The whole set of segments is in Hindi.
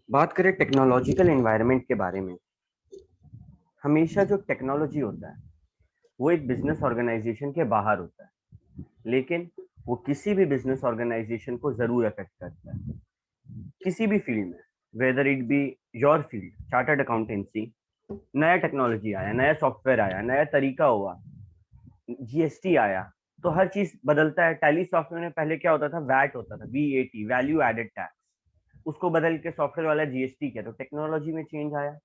बात करें टेक्नोलॉजिकल एनवायरनमेंट के बारे में। हमेशा जो टेक्नोलॉजी होता है वो एक बिजनेस ऑर्गेनाइजेशन के बाहर होता है, लेकिन वो किसी भी बिजनेस ऑर्गेनाइजेशन को जरूर अफेक्ट करता है, किसी भी फील्ड में। Whether it be your field, chartered accountancy, नया टेक्नोलॉजी आया, नया सॉफ्टवेयर आया, नया तरीका हुआ, जीएसटी आया, तो हर चीज बदलता है। टैली सॉफ्टवेयर में पहले क्या होता था? वैट होता था, वीएटी, वैल्यू एडेड टैक्स। उसको बदल के सॉफ्टवेयर वाला जीएसटी किया, तो टेक्नोलॉजी में चेंज आया।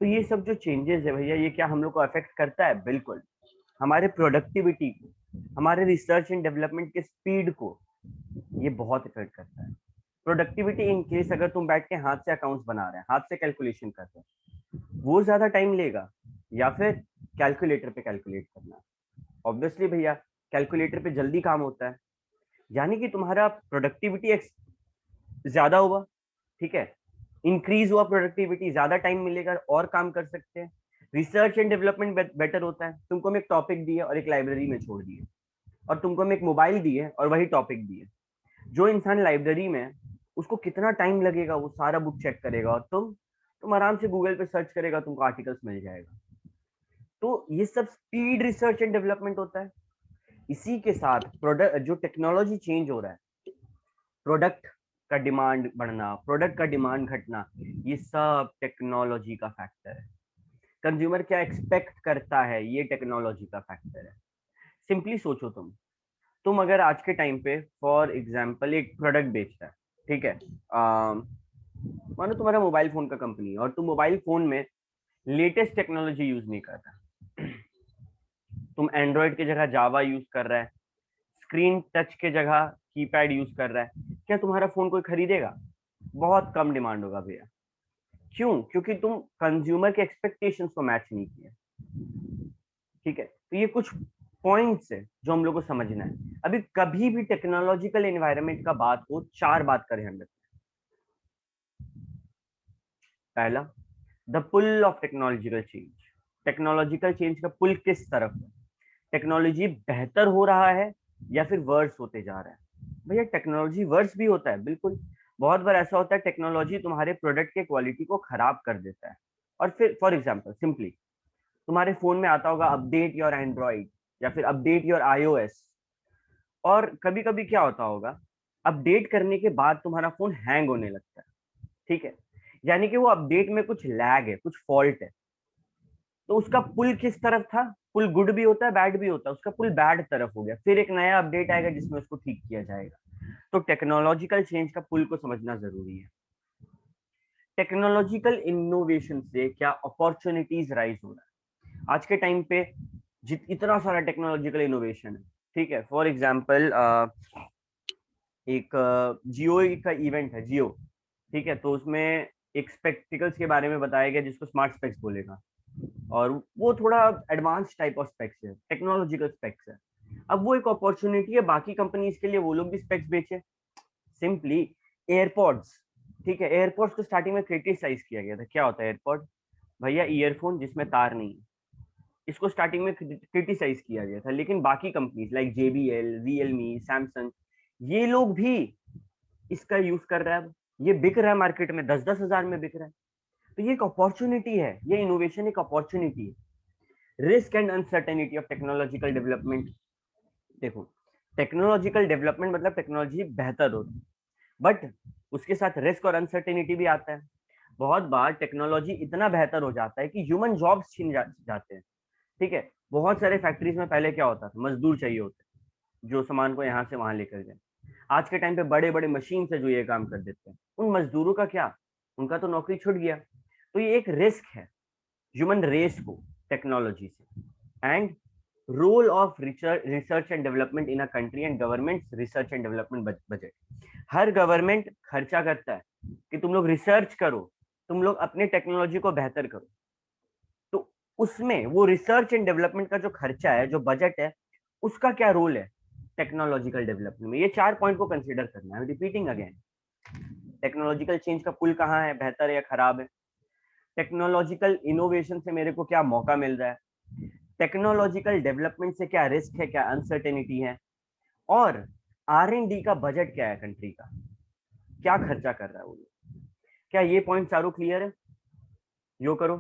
तो ये सब जो चेंजेस है भैया, ये क्या हम लोग को अफेक्ट करता है? बिल्कुल। हमारे प्रोडक्टिविटी को, हमारे रिसर्च एंड डेवलपमेंट के स्पीड को ये बहुत इफेक्ट करता है। प्रोडक्टिविटी इन केस अगर तुम बैठ के हाथ से अकाउंट्स बना रहे हैं, हाथ से कैलकुलेशन कर रहे हैं, वो ज्यादा टाइम लेगा या फिर कैलकुलेटर पे कैलकुलेट करना? ऑब्वियसली भैया, कैलकुलेटर पे जल्दी काम होता है, यानी कि तुम्हारा प्रोडक्टिविटी ज्यादा हुआ। ठीक है, इंक्रीज हुआ प्रोडक्टिविटी, ज्यादा टाइम मिलेगा और काम कर सकते हैं। रिसर्च एंड डेवलपमेंट बेटर होता है। तुमको हम एक टॉपिक दिए और एक लाइब्रेरी में छोड़ दिए, और तुमको हम एक मोबाइल दिए और वही टॉपिक दिए। जो इंसान लाइब्रेरी में है, उसको कितना टाइम लगेगा? वो सारा बुक चेक करेगा, और तुम आराम से गूगल पे सर्च करेगा, तुमको आर्टिकल्स मिल जाएगा। तो ये सब स्पीड रिसर्च एंड डेवलपमेंट होता है। इसी के साथ प्रोडक्ट, जो टेक्नोलॉजी चेंज हो रहा है, प्रोडक्ट का डिमांड बढ़ना, प्रोडक्ट का डिमांड घटना, ये सब टेक्नोलॉजी का फैक्टर है। कंज्यूमर क्या एक्सपेक्ट करता है, ये टेक्नोलॉजी का फैक्टर है। सिंपली सोचो, तुम अगर आज के टाइम पे फॉर एग्जांपल एक प्रोडक्ट बेच रहा है, ठीक है, मानो तुम्हारा मोबाइल फोन का कंपनी है और तुम मोबाइल फोन में लेटेस्ट टेक्नोलॉजी यूज नहीं कर रहा, तुम एंड्रॉइड की जगह जावा यूज कर रहा है, स्क्रीन टच के जगह कीपैड यूज कर रहा है, क्या तुम्हारा फोन कोई खरीदेगा? बहुत कम डिमांड होगा भैया। क्यों? क्योंकि तुम कंज्यूमर के एक्सपेक्टेशंस को मैच नहीं किया। ठीक है, तो ये कुछ पॉइंट्स है जो हम लोग को समझना है। अभी कभी भी टेक्नोलॉजिकल एनवायरनमेंट का बात हो, चार बात करें हम लोग। पहला, the pull of technological change. Technological change का पुल किस तरफ है? टेक्नोलॉजी बेहतर हो रहा है या फिर वर्स होते जा रहा है? भैया टेक्नोलॉजी वर्स भी होता है, बिल्कुल। बहुत बार ऐसा होता है टेक्नोलॉजी तुम्हारे प्रोडक्ट के क्वालिटी को खराब कर देता है। और फिर फॉर एग्जांपल सिंपली, तुम्हारे फोन में आता होगा अपडेट योर एंड्रॉइड या फिर अपडेट योर आईओएस, और कभी कभी क्या होता होगा, अपडेट करने के बाद तुम्हारा फोन हैंग होने लगता है। ठीक है, यानी कि वो अपडेट में कुछ लैग है, कुछ फॉल्ट है। तो उसका पुल किस तरफ था? पुल गुड भी होता है, बैड भी होता है, उसका पुल बैड तरफ हो गया, फिर एक नया अपडेट आएगा जिसमें उसको ठीक किया जाएगा। तो टेक्नोलॉजिकल चेंज का पुल को समझना जरूरी है। टेक्नोलॉजिकल इनोवेशन से क्या अपॉर्चुनिटीज राइज हो रहा है आज के टाइम पे? इतना सारा टेक्नोलॉजिकल इनोवेशन है। ठीक है, फॉर एग्जाम्पल एक जियो का इवेंट है, जियो। ठीक है, तो उसमें एक स्पेक्टिकल्स के बारे में बताया गया जिसको स्मार्ट स्पेक्स बोलेगा, और वो थोड़ा एडवांस टाइप ऑफ स्पेक्स है, टेक्नोलॉजिकल स्पेक्स है। अब वो एक अपॉर्चुनिटी है बाकी कंपनीज के लिए, वो लोग भी स्पेक्स बेचे। Simply AirPods. ठीक है, एयरपॉड्स को स्टार्टिंग में क्रिटिसाइज किया गया था। क्या होता है एयरपॉड? भैया ईयरफोन जिसमें तार नहीं है। इसको स्टार्टिंग में क्रिटिसाइज किया गया था, लेकिन बाकी companies like JBL, Realme, Samsung, ये लोग भी इसका यूज कर रहा है। ये बिक रहा है मार्केट में, 10-10 हजार में बिक रहा है। तो ये एक अपॉर्चुनिटी है, ये इनोवेशन एक अपॉर्चुनिटी है। Risk and uncertainty of technological development. देखो, टेक्नोलॉजिकल डेवलपमेंट मतलब टेक्नोलॉजी बेहतर हो, बट उसके साथ रिस्क और अनसर्टेनिटी भी आता है। बहुत बार टेक्नोलॉजी इतना बेहतर हो जाता है कि ह्यूमन जॉब्स जाते हैं। ठीक है, बहुत सारे फैक्ट्रीज में पहले क्या होता था, मजदूर चाहिए होते जो सामान को यहाँ से वहां लेकर जाए। आज के टाइम पे बड़े बड़े मशीन से जो ये काम कर देते हैं, उन मजदूरों का क्या? उनका तो नौकरी छूट गया। तो ये एक रिस्क है ह्यूमन रेस को टेक्नोलॉजी से। And role of research and development in a country and government research and development budget. हर गवर्नमेंट खर्चा करता है कि तुम लोग रिसर्च करो, तुम लोग अपने टेक्नोलॉजी को बेहतर करो। तो उसमें वो रिसर्च एंड डेवलपमेंट का जो खर्चा है, जो बजट है, उसका क्या रोल है टेक्नोलॉजिकल डेवलपमेंट में? ये चार पॉइंट को कंसीडर करना है। रिपीटिंग अगेन, टेक्नोलॉजिकल चेंज का पुल कहाँ है, बेहतर है या खराब है? टेक्नोलॉजिकल इनोवेशन से मेरे को क्या मौका मिल रहा है? टेक्नोलॉजिकल डेवलपमेंट से क्या रिस्क है, क्या अनसर्टेनिटी है? और R&D का बजट क्या है कंट्री का, क्या खर्चा कर रहा है वो लोग? क्या ये पॉइंट चारों क्लियर है? यो करो।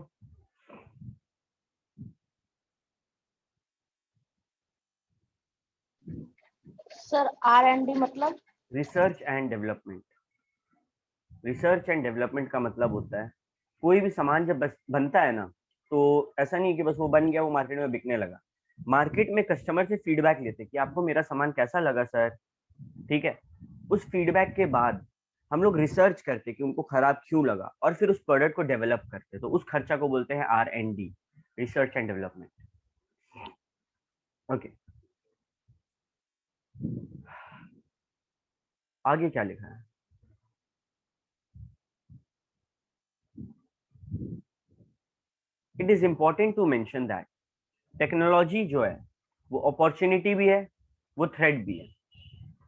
सर R&D मतलब? Research and development. Research and development का मतलब होता है कोई भी सामान जब बस बनता है ना, तो ऐसा नहीं कि बस वो बन गया, वो मार्केट में बिकने लगा। मार्केट में कस्टमर से फीडबैक लेते कि आपको मेरा सामान कैसा लगा सर, ठीक है। उस फीडबैक के बाद हम लोग रिसर्च करते कि उनको खराब क्यों लगा, और फिर उस प्रोडक्ट को डेवलप करते। तो उस खर्चा को बोलते हैं R&D, research and development. Okay, आगे क्या लिखा है? It is important to mention that technology जो है वो अपॉर्चुनिटी भी है, वो थ्रेट भी है।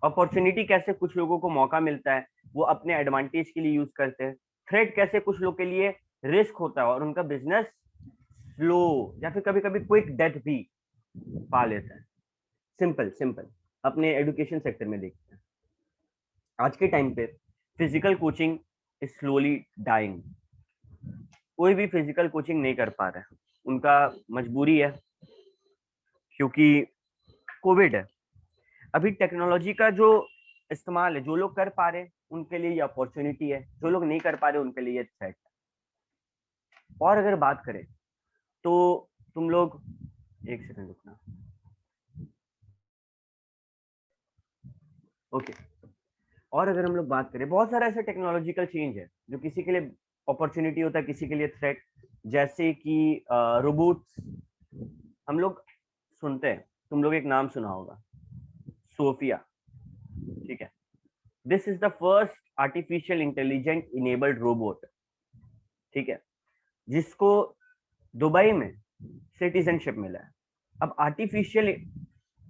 अपॉर्चुनिटी कैसे कुछ लोगों को मौका मिलता है, वो अपने एडवांटेज के लिए यूज करते हैं। थ्रेट कैसे कुछ लोग के लिए रिस्क होता है और उनका बिजनेस स्लो या फिर कभी कभी क्विक डेथ भी पा लेता है। सिंपल सिंपल अपने एजुकेशन सेक्टर में देखते हैं। आज के टाइम पे physical coaching is slowly dying. कोई भी फिजिकल कोचिंग नहीं कर पा रहा है, उनका मजबूरी है क्योंकि कोविड है। अभी टेक्नोलॉजी का जो इस्तेमाल है, जो लोग कर पा रहे हैं उनके लिए ये अपॉर्चुनिटी है, जो लोग नहीं कर पा रहे उनके लिए ये थ्रेट है। और अगर बात करें तो तुम लोग, एक सेकंड रुकना। ओके, और अगर हम लोग बात करें, बहुत सारा ऐसा टेक्नोलॉजिकल चेंज है जो किसी के लिए अपॉर्चुनिटी होता है, किसी के लिए थ्रेट। जैसे कि रोबोट्स हम लोग सुनते हैं, तुम लोग एक नाम सुना होगा, सोफिया, ठीक है। This is the first artificial intelligent enabled robot, ठीक है, जिसको दुबई में सिटीजनशिप मिला है। अब आर्टिफिशियल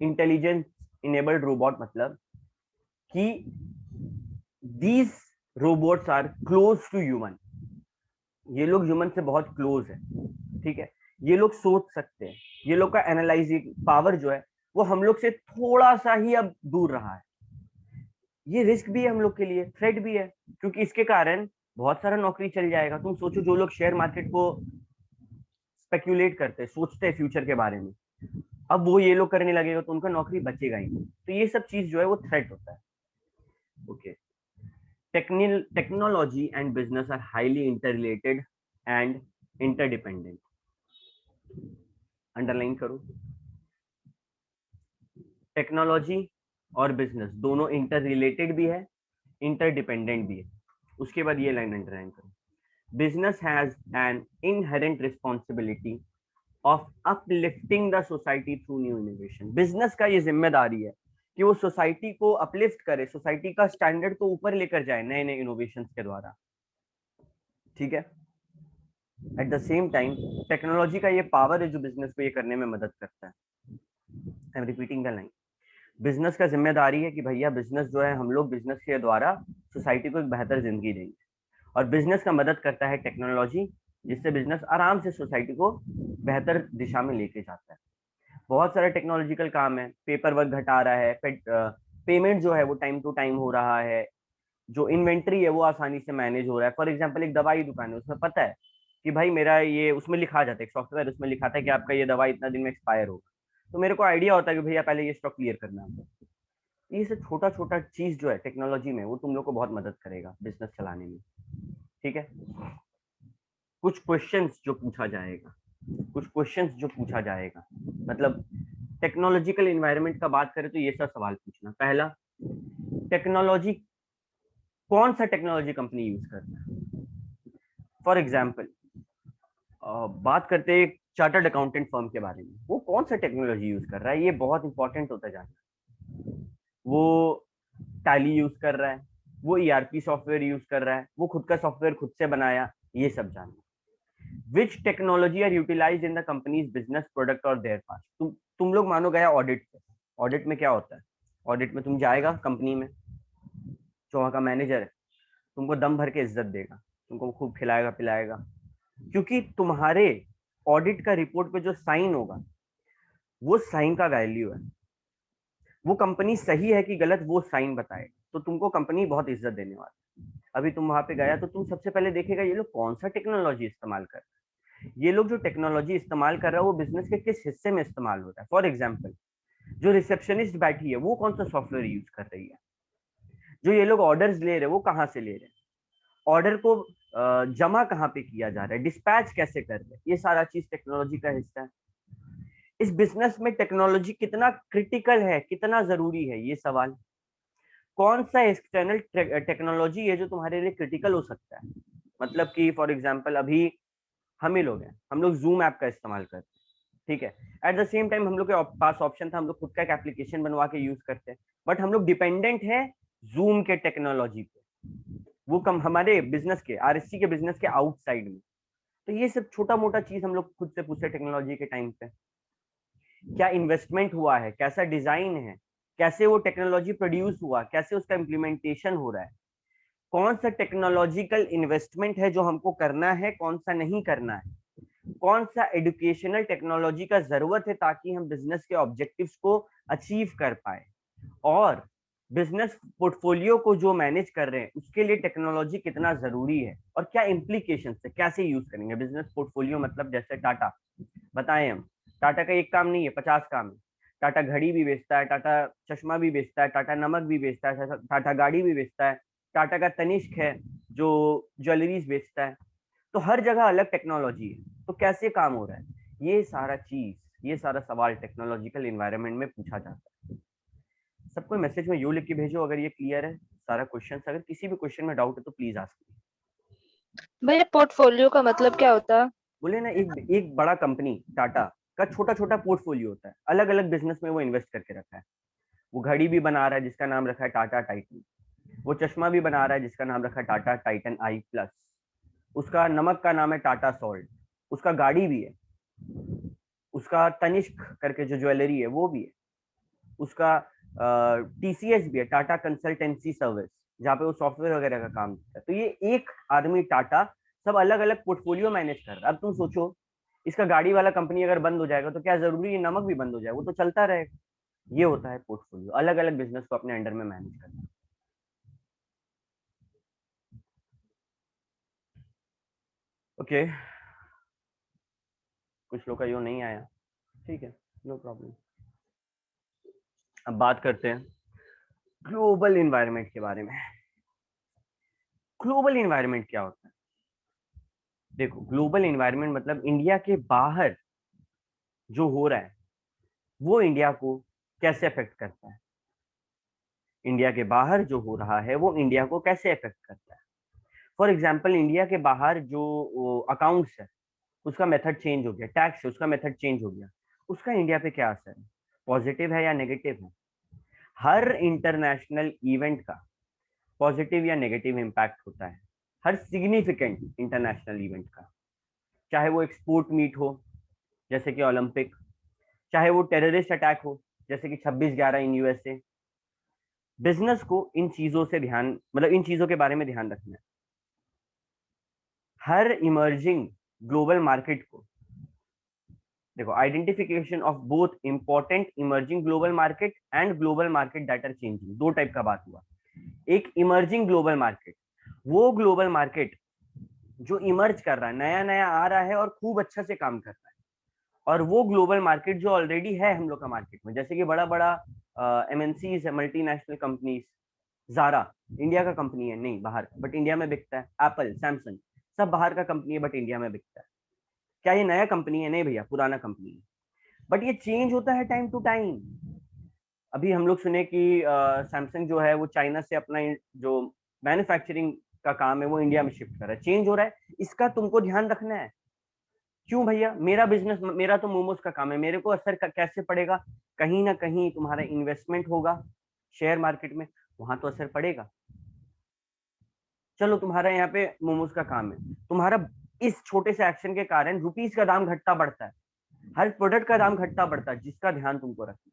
इंटेलिजेंस इनेबल्ड रोबोट मतलब कि these robots are close to human. ये लोग ह्यूमन से बहुत क्लोज है, ठीक है। ये लोग सोच सकते हैं, ये लोग का एनालाइजिंग पावर जो है वो हम लोग से थोड़ा सा ही अब दूर रहा है। ये रिस्क भी है हम लोग के लिए, थ्रेट भी है, क्योंकि इसके कारण बहुत सारा नौकरी चल जाएगा। तुम सोचो, जो लोग शेयर मार्केट को स्पेक्यूलेट करते हैं, सोचते हैं फ्यूचर के बारे में, अब वो ये लोग करने लगेगा तो उनका नौकरी बचेगा ही नहीं। तो ये सब चीज जो है वो थ्रेट होता है। Okay, technology and business are highly interrelated and interdependent. Underline करो, टेक्नोलॉजी और बिजनेस दोनों इंटर रिलेटेड भी है, इंटरडिपेंडेंट भी है। उसके बाद ये लाइन अंडरलाइन करो, business has an inherent responsibility of uplifting the society through new innovation. Business का ये जिम्मेदारी है कि वो सोसाइटी को अपलिफ्ट करे, सोसाइटी का स्टैंडर्ड को ऊपर लेकर जाए नए नए इनोवेशन के द्वारा, ठीक है। At the same time technology का ये पावर है जो बिजनेस को ये करने में मदद करता है। I am repeating the line, business का जिम्मेदारी है कि भैया बिजनेस जो है, हम लोग बिजनेस के द्वारा सोसाइटी को एक बेहतर जिंदगी देंगे, और बिजनेस का मदद करता है टेक्नोलॉजी, जिससे बिजनेस आराम से सोसाइटी को बेहतर दिशा में लेके जाता है। बहुत सारा टेक्नोलॉजिकल काम है, पेपर वर्क घटा रहा है, पेमेंट जो है वो टाइम टू टाइम हो रहा है, जो इन्वेंट्री है वो आसानी से मैनेज हो रहा है। फॉर एग्जाम्पल, एक दवाई दुकान है, उसमें पता है कि भाई मेरा ये, उसमें लिखा जाता है, एक सॉफ्टवेयर उसमें लिखा था कि आपका ये दवाई इतना दिन में एक्सपायर होगा, तो मेरे को आइडिया होता है कि भैया पहले ये स्टॉक क्लियर करना है। ये सब छोटा छोटा चीज जो है टेक्नोलॉजी में, वो तुम लोग को बहुत मदद करेगा बिजनेस चलाने में, ठीक है। कुछ क्वेश्चंस जो पूछा जाएगा, कुछ क्वेश्चंस जो पूछा जाएगा, मतलब टेक्नोलॉजिकल इन्वायरमेंट का बात करें तो ये सब सवाल पूछना। पहला, टेक्नोलॉजी, कौन सा टेक्नोलॉजी कंपनी यूज करता है। फॉर एग्जाम्पल, बात करते हैं एक चार्टर्ड अकाउंटेंट फर्म के बारे में, वो कौन सा टेक्नोलॉजी यूज कर रहा है, ये बहुत इंपॉर्टेंट होता जाता है। वो टैली यूज कर रहा है, वो ईआरपी सॉफ्टवेयर यूज कर रहा है, वो खुद का सॉफ्टवेयर खुद से बनाया, ये सब जानना। Which technology are utilise in the companies business product और देयर पास। तुम लोग मानो गया ऑडिट पे, ऑडिट में क्या होता है, ऑडिट में तुम जाएगा कंपनी में, जो वहाँ का मैनेजर है तुमको दम भर के इज्जत देगा, तुमको खूब खिलाएगा पिलाएगा, क्योंकि तुम्हारे ऑडिट का रिपोर्ट पे जो साइन होगा वो साइन का वैल्यू है। वो कंपनी सही है कि गलत वो साइन बताएगा, तो तुमको कंपनी बहुत इज्जत देने वाली। अभी तुम वहां पे गया तो तुम सबसे पहले देखेगा ये लोग कौन सा टेक्नोलॉजी इस्तेमाल कर रहे हैं। ये लोग जो टेक्नोलॉजी इस्तेमाल कर रहा है वो बिजनेस के किस हिस्से में इस्तेमाल हो रहा है। फॉर एग्जाम्पल, जो रिसेप्शनिस्ट बैठी है वो कौन सा सॉफ्टवेयर यूज कर रही है, जो ये लोग ऑर्डर्स ले रहे हैं वो कहाँ से ले रहे हैं, ऑर्डर को जमा कहाँ पे किया जा रहा है, डिस्पैच कैसे कर रहे हैं, ये सारा चीज टेक्नोलॉजी का हिस्सा है। इस बिजनेस में टेक्नोलॉजी कितना क्रिटिकल है, कितना जरूरी है, ये सवाल। कौन सा एक्सटर्नल टेक्नोलॉजी है जो तुम्हारे लिए क्रिटिकल हो सकता है। मतलब कि फॉर एग्जांपल अभी हम ही लोग हैं, हम लोग जूम ऐप का इस्तेमाल करते हैं, ठीक है। एट द सेम टाइम हम लोग के पास ऑप्शन था, हम लोग खुद का एक एप्लीकेशन बनवा के यूज करते हैं, बट हम लोग डिपेंडेंट है जूम के टेक्नोलॉजी पे, वो कम हमारे बिजनेस के, आरएससी के बिजनेस के आउटसाइड में। तो ये सब छोटा मोटा चीज हम लोग खुद से पूछते टेक्नोलॉजी के टाइम पे, क्या इन्वेस्टमेंट हुआ है, कैसा डिजाइन है, कैसे वो टेक्नोलॉजी प्रोड्यूस हुआ, कैसे उसका इम्प्लीमेंटेशन हो रहा है, कौन सा टेक्नोलॉजिकल इन्वेस्टमेंट है जो हमको करना है, कौन सा नहीं करना है, कौन सा एजुकेशनल टेक्नोलॉजी का जरूरत है ताकि हम बिजनेस के ऑब्जेक्टिव्स को अचीव कर पाए, और बिजनेस पोर्टफोलियो को जो मैनेज कर रहे हैं उसके लिए टेक्नोलॉजी कितना जरूरी है, और क्या इम्प्लीकेशन है, कैसे यूज करेंगे। बिजनेस पोर्टफोलियो मतलब जैसे टाटा, बताएं हम, टाटा का एक काम नहीं है, 50 काम है। टाटा घड़ी भी बेचता है, टाटा चश्मा भी बेचता है, टाटा नमक भी बेचता है, टाटा गाड़ी भी बेचता है, टाटा का तनिष्क है जो ज्वेलरीज बेचता है। तो हर जगह अलग टेक्नोलॉजी है, तो कैसे काम हो रहा है, ये सारा चीज, ये सारा सवाल टेक्नोलॉजिकल इन्वायरमेंट में पूछा जाता है। सबको मैसेज में यू लिख के भेजो अगर ये क्लियर है सारा क्वेश्चन। अगर किसी भी क्वेश्चन में डाउट है तो प्लीज आस्क। भैया पोर्टफोलियो का मतलब क्या होता है? बोले ना, एक एक बड़ा कंपनी टाटा का छोटा छोटा पोर्टफोलियो होता है, अलग अलग बिजनेस में वो इन्वेस्ट करके रखा है। वो घड़ी भी बना रहा है जिसका नाम रखा है टाटा टाइटन, वो चश्मा भी बना रहा है जिसका नाम रखा है टाटा टाइटन आई प्लस, उसका नमक का नाम है टाटा सॉल्ट, उसका गाड़ी भी है, उसका तनिष्क करके जो ज्वेलरी है वो भी है, उसका टीसीएस भी है, टाटा कंसल्टेंसी सर्विस, जहाँ पे वो सॉफ्टवेयर वगैरह का काम करता है। तो ये एक आदमी टाटा सब अलग अलग पोर्टफोलियो मैनेज कर रहा है। अब तुम सोचो, इसका गाड़ी वाला कंपनी अगर बंद हो जाएगा तो क्या जरूरी है नमक भी बंद हो जाए, वो तो चलता रहेगा। ये होता है पोर्टफोलियो, अलग अलग बिजनेस को अपने अंडर में मैनेज करना। ओके, कुछ लोग का यो नहीं आया, ठीक है, नो प्रॉब्लम। अब बात करते हैं ग्लोबल इन्वायरमेंट के बारे में। ग्लोबल इन्वायरमेंट क्या होता है? देखो, ग्लोबल इन्वायरमेंट मतलब इंडिया के बाहर जो हो रहा है वो इंडिया को कैसे अफेक्ट करता है। इंडिया के बाहर जो हो रहा है वो इंडिया को कैसे अफेक्ट करता है। फॉर एग्जाम्पल, इंडिया के बाहर जो अकाउंट्स है उसका मेथड चेंज हो गया, टैक्स है उसका मेथड चेंज हो गया, उसका इंडिया पे क्या असर है, पॉजिटिव है या नेगेटिव है। हर इंटरनेशनल इवेंट का पॉजिटिव या नेगेटिव इम्पैक्ट होता है, हर सिग्निफिकेंट इंटरनेशनल इवेंट का, चाहे वो एक स्पोर्ट मीट हो जैसे कि ओलंपिक, चाहे वो टेररिस्ट अटैक हो जैसे कि 26/11 इन यूएसए। बिजनेस को इन चीजों से ध्यान, मतलब इन चीजों के बारे में ध्यान रखना है। हर इमर्जिंग ग्लोबल मार्केट को देखो, identification of both important emerging global market and global market that are changing, दो टाइप का बात हुआ। एक इमर्जिंग ग्लोबल मार्केट, वो ग्लोबल मार्केट जो इमर्ज कर रहा है, नया नया आ रहा है और खूब अच्छा से काम कर रहा है, और वो ग्लोबल मार्केट जो ऑलरेडी है हम लोग का मार्केट में, जैसे कि बड़ा बड़ा एमएनसीज है, मल्टीनेशनल कंपनीज। जारा इंडिया का कंपनी है नहीं, बाहर का, बट इंडिया में बिकता है। एप्पल, सैमसंग, सब बाहर का कंपनी है बट इंडिया में बिकता है। क्या ये नया कंपनी है? नहीं भैया, पुराना कंपनी है, बट ये चेंज होता है टाइम टू टाइम। अभी हम लोग सुने कि सैमसंग जो है वो चाइना से अपना जो मैन्युफैक्चरिंग का काम है वो इंडिया में शिफ्ट कर रहा है, चेंज हो रहा है, इसका तुमको ध्यान रखना है। क्यों भैया? मेरा बिजनेस, मेरा तो मोमोज का काम है, मेरे को असर कैसे पड़ेगा? कहीं ना कहीं तुम्हारा इन्वेस्टमेंट होगा शेयर मार्केट में, वहां तो असर पड़ेगा। चलो, तुम्हारा यहाँ पे मोमोज का काम है, तुम्हारा इस छोटे से एक्शन के कारण रुपीज का दाम घटता बढ़ता है, हर प्रोडक्ट का दाम घटता बढ़ता है, जिसका ध्यान तुमको रखना है।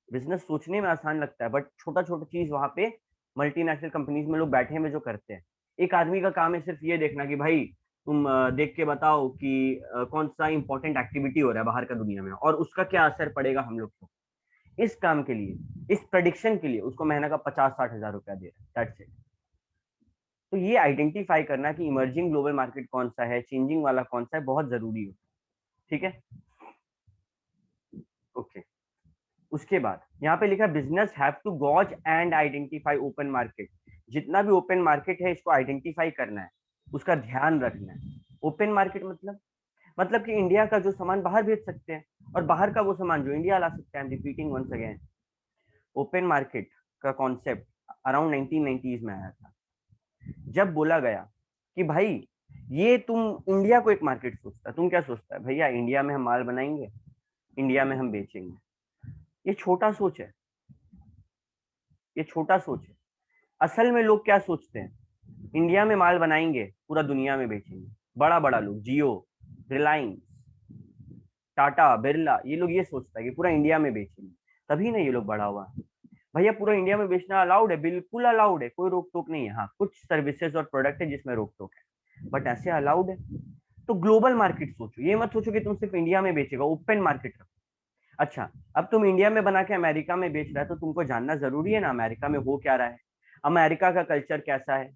बिजनेस सोचने में आसान लगता है बट छोटा छोटा चीज वहां पे मल्टीनेशनल कंपनीज में लोग बैठे हुए जो करते हैं। एक आदमी का काम है सिर्फ ये देखना कि भाई तुम देख के बताओ कि कौन सा इंपॉर्टेंट एक्टिविटी हो रहा है बाहर का दुनिया में और उसका क्या असर पड़ेगा हम लोग को। इस काम के लिए, इस प्रेडिक्शन के लिए उसको महीने का 50-60 हजार रुपया दे रहा है, दैट्स इट। तो ये आइडेंटिफाई करना कि इमर्जिंग ग्लोबल मार्केट कौन सा है, चेंजिंग वाला कौन सा है, बहुत जरूरी हो। ठीक है, ओके। उसके बाद यहाँ पे लिखा business have to gauge and identify open market. जितना भी ओपन मार्केट है इसको आइडेंटिफाई करना है, उसका ध्यान रखना है। ओपन मार्केट मतलब कि इंडिया का जो सामान बाहर भेज सकते हैं और बाहर का वो सामान जो इंडिया ला सकते हैं। I am repeating once again, open market का कॉन्सेप्ट अराउंड 1990s में आया था, जब बोला गया कि भाई ये तुम इंडिया को एक मार्केट सोचता है, तुम क्या सोचता है भैया इंडिया में हम माल बनाएंगे, इंडिया में हम बेचेंगे। ये छोटा सोच है, ये छोटा सोच है। असल में लोग क्या सोचते हैं, इंडिया में माल बनाएंगे पूरा दुनिया में बेचेंगे। बड़ा बड़ा लोग, जियो, रिलायंस, टाटा, बिरला, ये लोग ये सोचता है कि पूरा इंडिया में बेचेंगे, तभी ना ये लोग बढ़ा हुआ है। भैया पूरा इंडिया में बेचना अलाउड है, बिल्कुल अलाउड है, कोई रोक टोक नहीं है। हाँ कुछ सर्विसेज और प्रोडक्ट है जिसमें रोक टोक है, बट ऐसे अलाउड है। तो ग्लोबल मार्केट सोचो, ये मत सोचो कि तुम सिर्फ इंडिया में बेचेगा, ओपन मार्केट रखो। अच्छा, अब तुम इंडिया में बना के अमेरिका में बेच रहा है तो तुमको जानना जरूरी है ना अमेरिका में हो क्या रहा है, अमेरिका का कल्चर कैसा है,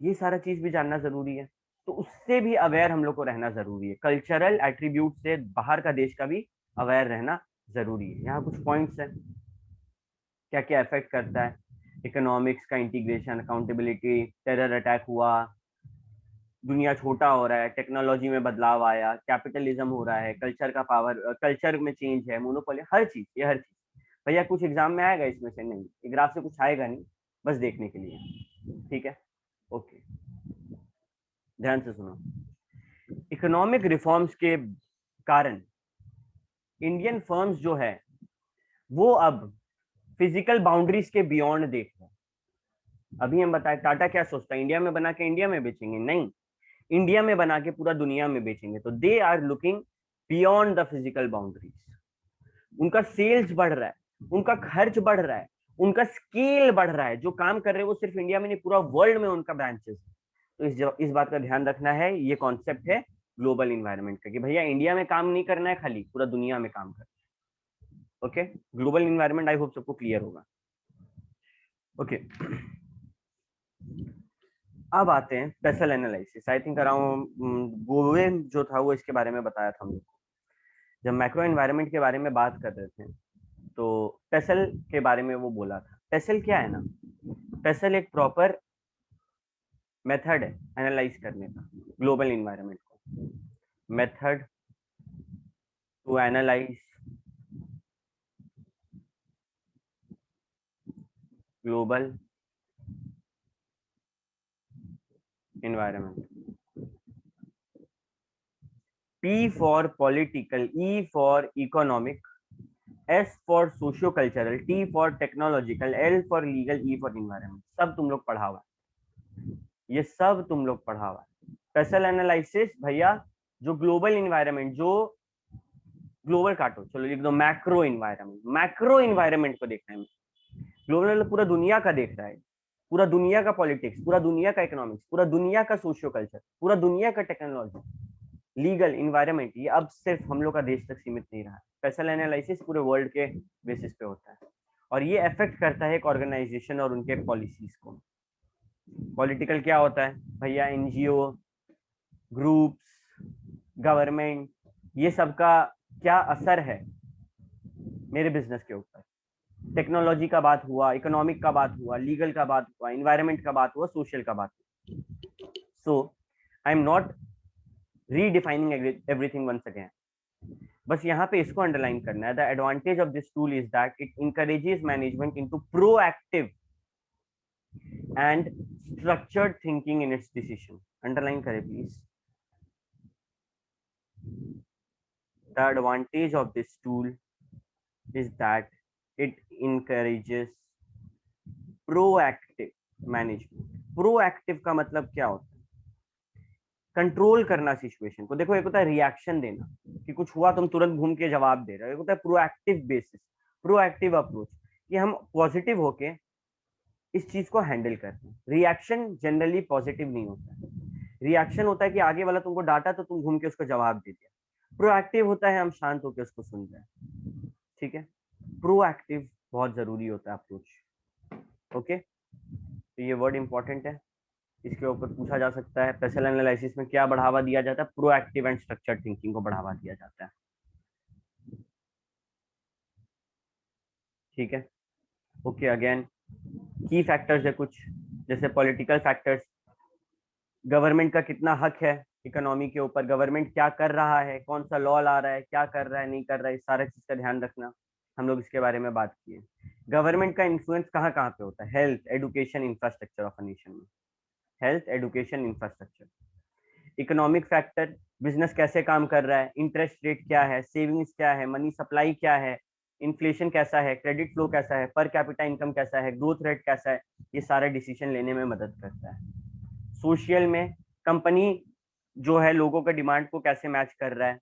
ये सारा चीज भी जानना जरूरी है। तो उससे भी अवेयर हम लोग को रहना जरूरी है, कल्चरल एट्रीब्यूट से बाहर का देश का भी अवेयर रहना जरूरी है। यहाँ कुछ पॉइंट्स है क्या क्या इफेक्ट करता है। इकोनॉमिक्स का इंटीग्रेशन, अकाउंटेबिलिटी, टेरर अटैक हुआ, दुनिया छोटा हो रहा है, टेक्नोलॉजी में बदलाव आया, कैपिटलिज्म हो रहा है, कल्चर का पावर, कल्चर में चेंज है, मोनोपोली, हर चीज, ये हर चीज। भैया कुछ एग्जाम में आएगा इसमें से? नहीं, ग्राफ से कुछ आएगा नहीं, बस देखने के लिए। ठीक है, ओके, ध्यान से सुनो। इकोनॉमिक रिफॉर्म्स के कारण इंडियन फर्म्स जो है वो अब फिजिकल बाउंड्रीज के बियॉन्ड देख रहे हैं। अभी हम बताए टाटा क्या सोचता है, इंडिया में बना के इंडिया में बेचेंगे? नहीं, इंडिया में बना के पूरा दुनिया में बेचेंगे। तो they are looking beyond the physical boundaries. उनका सेल्स बढ़ रहा है, उनका खर्च बढ़ रहा है, उनका स्केल बढ़ रहा है। जो काम कर रहे हैं वो सिर्फ इंडिया में नहीं, पूरा वर्ल्ड में उनका ब्रांचेस है। तो इस बात का ध्यान रखना है। ये कॉन्सेप्ट है ग्लोबल इन्वायरमेंट का कि भैया इंडिया में काम नहीं करना है खाली, पूरा दुनिया में काम करना है। Okay, global environment I hope सबको क्लियर होगा। ओके, अब आते हैं special analysis. I think around गोवे जो था वो इसके बारे में बताया था हम लोग को, जब मैक्रो एनवायरनमेंट के बारे में बात कर रहे थे तो पेसल के बारे में वो बोला था। पेसल क्या है ना, पेसल एक प्रॉपर मेथड है एनालाइज करने का ग्लोबल इन्वायरमेंट को। Method to analyse global environment. P for political, E for economic, S for socio-cultural, T for technological, L for legal, E for environment। सब तुम लोग पढ़ा हुआ है, ये सब तुम लोग पढ़ा हुआ है। स्पेशल एनालिसिस भैया जो ग्लोबल इन्वायरमेंट, जो ग्लोबल काटो, चलो लिख दो मैक्रो इन्वायरमेंट। मैक्रो इन्वायरमेंट को देखना है, ग्लोबल पूरा दुनिया का देख रहा है, पूरा दुनिया का पॉलिटिक्स, पूरा दुनिया का इकोनॉमिक्स, पूरा दुनिया का सोशियो कल्चर, पूरा दुनिया का टेक्नोलॉजी, लीगल, इन्वायरमेंट। ये अब सिर्फ हम लोग का देश तक सीमित नहीं रहा। स्पेशल एनालिसिस पूरे वर्ल्ड के बेसिस पे होता है और ये अफेक्ट करता है एक ऑर्गेनाइजेशन और उनके पॉलिसीज को। पॉलिटिकल क्या होता है भैया, एनजीओ, ग्रुप्स, गवर्नमेंट, ये सब का क्या असर है मेरे बिजनेस के ऊपर। टेक्नोलॉजी का बात हुआ, इकोनॉमिक का बात हुआ, लीगल का बात हुआ, इन्वायरमेंट का बात हुआ, सोशल का बात हुआ। So I am not redefining everything once again, बस यहाँ पे इसको अंडरलाइन करना है। The advantage of this tool is that it encourages management into proactive and structured thinking in its decision. Underline करें please. The advantage of this tool is that it encourages proactive management। proactive का मतलब क्या होता है, कंट्रोल करना सिचुएशन को। देखो एक होता है रिएक्शन देना कि कुछ हुआ तुम तुरंत घूम के जवाब दे रहे हो, एक होता है प्रोएक्टिव बेसिस, प्रोएक्टिव अप्रोच कि हम पॉजिटिव होके इस चीज को हैंडल करते हैं। रिएक्शन जनरली पॉजिटिव नहीं होता है, रिएक्शन होता है कि आगे वाला तुमको डांटा तो तुम घूम के उसको जवाब दे दिया। प्रोएक्टिव होता है हम शांत होकर उसको सुन रहे हैं। ठीक है, प्रोएक्टिव बहुत जरूरी होता है अप्रोच। ओके, तो ये वर्ड इंपॉर्टेंट है, इसके ऊपर पूछा जा सकता है। स्पेशल एनालिसिस में क्या बढ़ावा दिया जाता है? प्रोएक्टिव एंड स्ट्रक्चर्ड थिंकिंग को बढ़ावा दिया जाता है। ठीक है, ओके। अगेन की फैक्टर्स है कुछ, जैसे पॉलिटिकल फैक्टर्स, गवर्नमेंट का कितना हक है इकोनॉमी के ऊपर, गवर्नमेंट क्या कर रहा है, कौन सा लॉ ला रहा है, क्या कर रहा है, नहीं कर रहा है, इस सारे चीज का ध्यान रखना, हम लोग इसके बारे में बात किए। गवर्नमेंट का इन्फ्लुएंस कहाँ कहाँ पे होता है? Health, education, infrastructure of a nation में। Health, education, infrastructure. Economic factor, business कैसे काम कर रहा है, इंटरेस्ट रेट क्या है, सेविंग्स क्या है, मनी सप्लाई क्या है, इन्फ्लेशन कैसा है, क्रेडिट फ्लो कैसा है, पर कैपिटा इनकम कैसा है, ग्रोथ रेट कैसा है, ये सारे डिसीजन लेने में मदद करता है। सोशल में कंपनी जो है लोगों के डिमांड को कैसे मैच कर रहा है,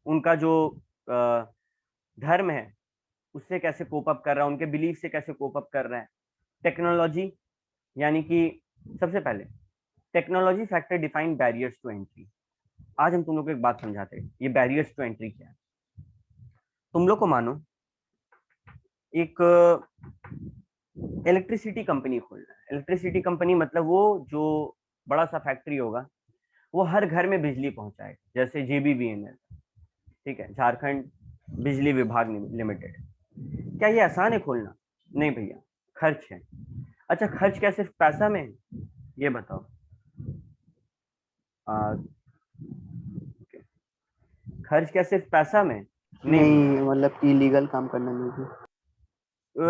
उनका जो धर्म है उससे कैसे कोप अप कर रहा है, उनके बिलीफ से कैसे कोप अप कर रहा है। टेक्नोलॉजी, यानी कि सबसे पहले technology factor define barriers to entry. आज हम तुम लोग को एक बात समझाते हैं, ये बैरियर्स टू एंट्री क्या है। तुम लोग को मानो एक इलेक्ट्रिसिटी कंपनी खोलना है। इलेक्ट्रिसिटी कंपनी मतलब वो जो बड़ा सा फैक्ट्री होगा, वो हर घर में बिजली पहुंचाएगा, जैसे JBVNL, ठीक है, झारखंड बिजली विभाग लिमिटेड। क्या ये आसान है खोलना? नहीं भैया, खर्च है। अच्छा, खर्च क्या सिर्फ पैसा में है? ये बताओ। खर्च क्या सिर्फ पैसा में? नहीं नहीं, मतलब इलीगल काम करना नहीं थी।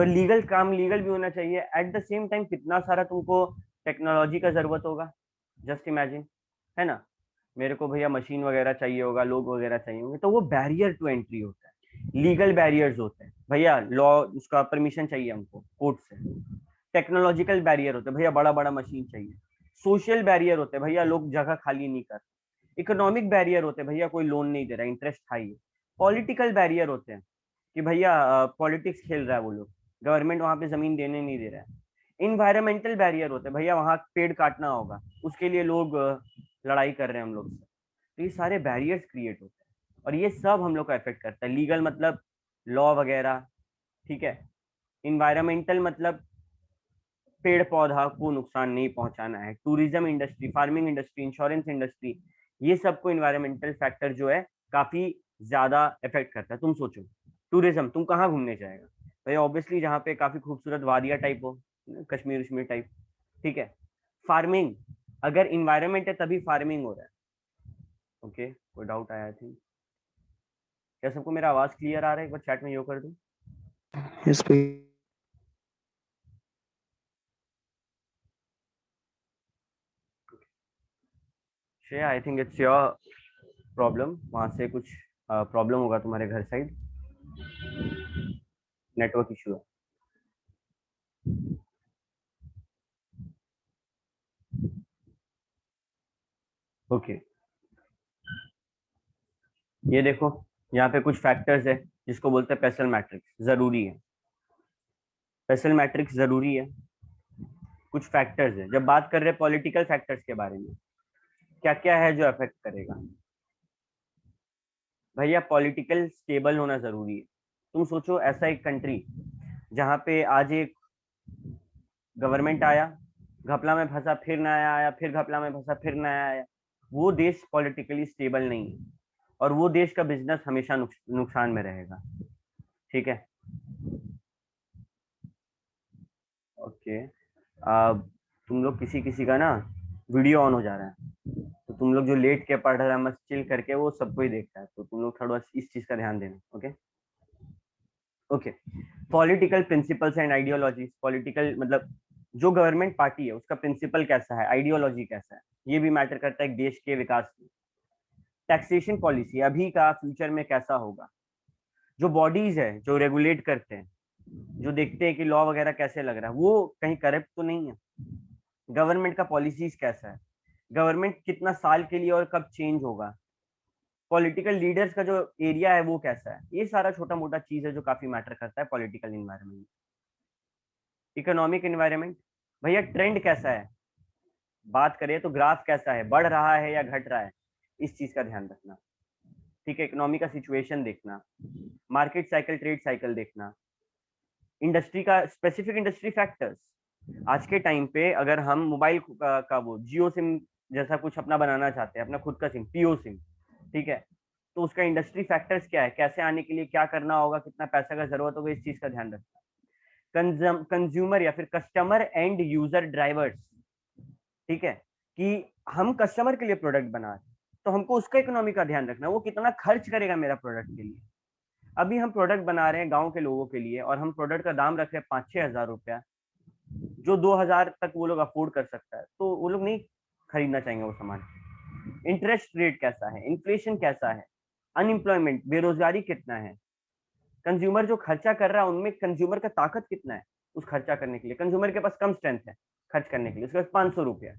लीगल काम लीगल भी होना चाहिए, एट द सेम टाइम कितना सारा तुमको टेक्नोलॉजी का जरूरत होगा, जस्ट इमेजिन, है ना। मेरे को भैया मशीन वगैरह चाहिए होगा, लोग वगैरह चाहिए होंगे, तो वो बैरियर टू एंट्री होता है। लीगल बैरियर्स होते हैं भैया, लॉ उसका परमिशन चाहिए हमको कोर्ट से। टेक्नोलॉजिकल बैरियर होते हैं भैया, बड़ा बड़ा मशीन चाहिए। सोशल बैरियर होते हैं भैया, लोग जगह खाली नहीं कर। इकोनॉमिक बैरियर होते हैं भैया, कोई लोन नहीं दे रहा, इंटरेस्ट हाई है। पॉलिटिकल बैरियर होते हैं कि भैया पॉलिटिक्स खेल रहा है वो लोग, गवर्नमेंट वहां पे जमीन देने नहीं दे रहा है। इन्वायरमेंटल बैरियर होते हैं भैया, वहां पेड़ काटना होगा, उसके लिए लोग लड़ाई कर रहे हैं हम लोग से। तो ये सारे बैरियर्स क्रिएट होते हैं और ये सब हम लोग को अफेक्ट करता है। लीगल मतलब लॉ वगैरह, ठीक है। इन्वायरमेंटल मतलब पेड़ पौधा को नुकसान नहीं पहुंचाना है। Tourism industry, farming industry, insurance industry, ये सबको इन्वायरमेंटल फैक्टर जो है काफी ज्यादा इफेक्ट करता है। तुम सोचो, टूरिज्म, तुम कहाँ घूमने जाएगा भाई? ऑब्वियसली जहाँ पे काफी खूबसूरत वादिया टाइप हो, कश्मीर उश्मीर टाइप, ठीक है। फार्मिंग, अगर इन्वायरमेंट है तभी फार्मिंग हो रहा है। ओके, कोई डाउट आया थी? क्या सबको मेरा आवाज क्लियर आ रहा है? एक बार चैट में यो कर दूं। इस पे Shreya, I think it's your problem, वहां से कुछ प्रॉब्लम होगा तुम्हारे घर साइड, नेटवर्क इशू है। ओके, ये देखो, यहाँ पे कुछ फैक्टर्स है जिसको बोलते हैं पेसल मैट्रिक्स, जरूरी है। पेसल मैट्रिक्स जरूरी है। कुछ फैक्टर्स है, जब बात कर रहे हैं पॉलिटिकल फैक्टर्स के बारे में, क्या क्या है जो अफेक्ट करेगा भैया? पॉलिटिकल स्टेबल होना जरूरी है। तुम सोचो, ऐसा एक कंट्री जहाँ पे आज एक गवर्नमेंट आया, घपला में फंसा, फिर नया आया, फिर घपला में फंसा, फिर नया आया, वो देश पॉलिटिकली स्टेबल नहीं है और वो देश का बिजनेस हमेशा नुकसान में रहेगा। ठीक है, ओके। तुम लोग किसी किसी का ना वीडियो ऑन हो जा रहा है, तो तुम लोग जो लेट के पढ़ रहा है मस्त चिल करके, वो सबको ही देखता है, तो तुम लोग थोड़ा इस चीज का ध्यान देना। Okay, okay. Political principles and ideologies, political मतलब जो गवर्नमेंट पार्टी है उसका प्रिंसिपल कैसा है, आइडियोलॉजी कैसा है, ये भी मैटर करता है एक देश के विकास में। टैक्सेशन पॉलिसी अभी का फ्यूचर में कैसा होगा। जो बॉडीज है जो रेगुलेट करते हैं, जो देखते हैं कि लॉ वगैरह कैसे लग रहा है, वो कहीं करप्ट तो नहीं है। गवर्नमेंट का पॉलिसीज कैसा है, गवर्नमेंट कितना साल के लिए और कब चेंज होगा, पॉलिटिकल लीडर्स का जो एरिया है वो कैसा है, ये सारा छोटा मोटा चीज है जो काफी मैटर करता है पॉलिटिकल इन्वायरमेंट। इकोनॉमिक इन्वायरमेंट, भैया ट्रेंड कैसा है, बात करें तो ग्राफ कैसा है, बढ़ रहा है या घट रहा है, इस चीज का ध्यान रखना। ठीक है, इकोनॉमी का सिचुएशन देखना, मार्केट साइकिल, ट्रेड साइकिल देखना, इंडस्ट्री का स्पेसिफिक इंडस्ट्री फैक्टर्स, आज के टाइम पे अगर हम मोबाइल का वो जियो सिम जैसा कुछ अपना बनाना चाहते हैं, अपना खुद का सिम, पीओ सिम, ठीक है, तो उसका इंडस्ट्री फैक्टर्स क्या है, कैसे आने के लिए क्या करना होगा, कितना पैसा का जरूरत होगा, इस चीज का ध्यान रखना। कंज्यूमर या फिर कस्टमर एंड यूजर ड्राइवर्स, ठीक है, कि हम कस्टमर के लिए प्रोडक्ट बना रहे हैं तो हमको उसका इकोनॉमी का ध्यान रखना, वो कितना खर्च करेगा मेरा प्रोडक्ट के लिए। अभी हम प्रोडक्ट बना रहे हैं गांव के लोगों के लिए और हम प्रोडक्ट का दाम रख रहे हैं 5-6 हजार रुपया, जो 2 हजार तक वो लोग अफोर्ड कर सकता है, तो वो लोग नहीं खरीदना चाहेंगे वो सामान। इंटरेस्ट रेट कैसा है, इन्फ्लेशन कैसा है, अनएम्प्लॉयमेंट, बेरोजगारी कितना है, कंज्यूमर जो खर्चा कर रहा है उनमें कंज्यूमर का ताकत कितना है उस खर्चा करने के लिए। कंज्यूमर के पास कम स्ट्रेंथ है खर्च करने के लिए, उसके पास 500 रुपया,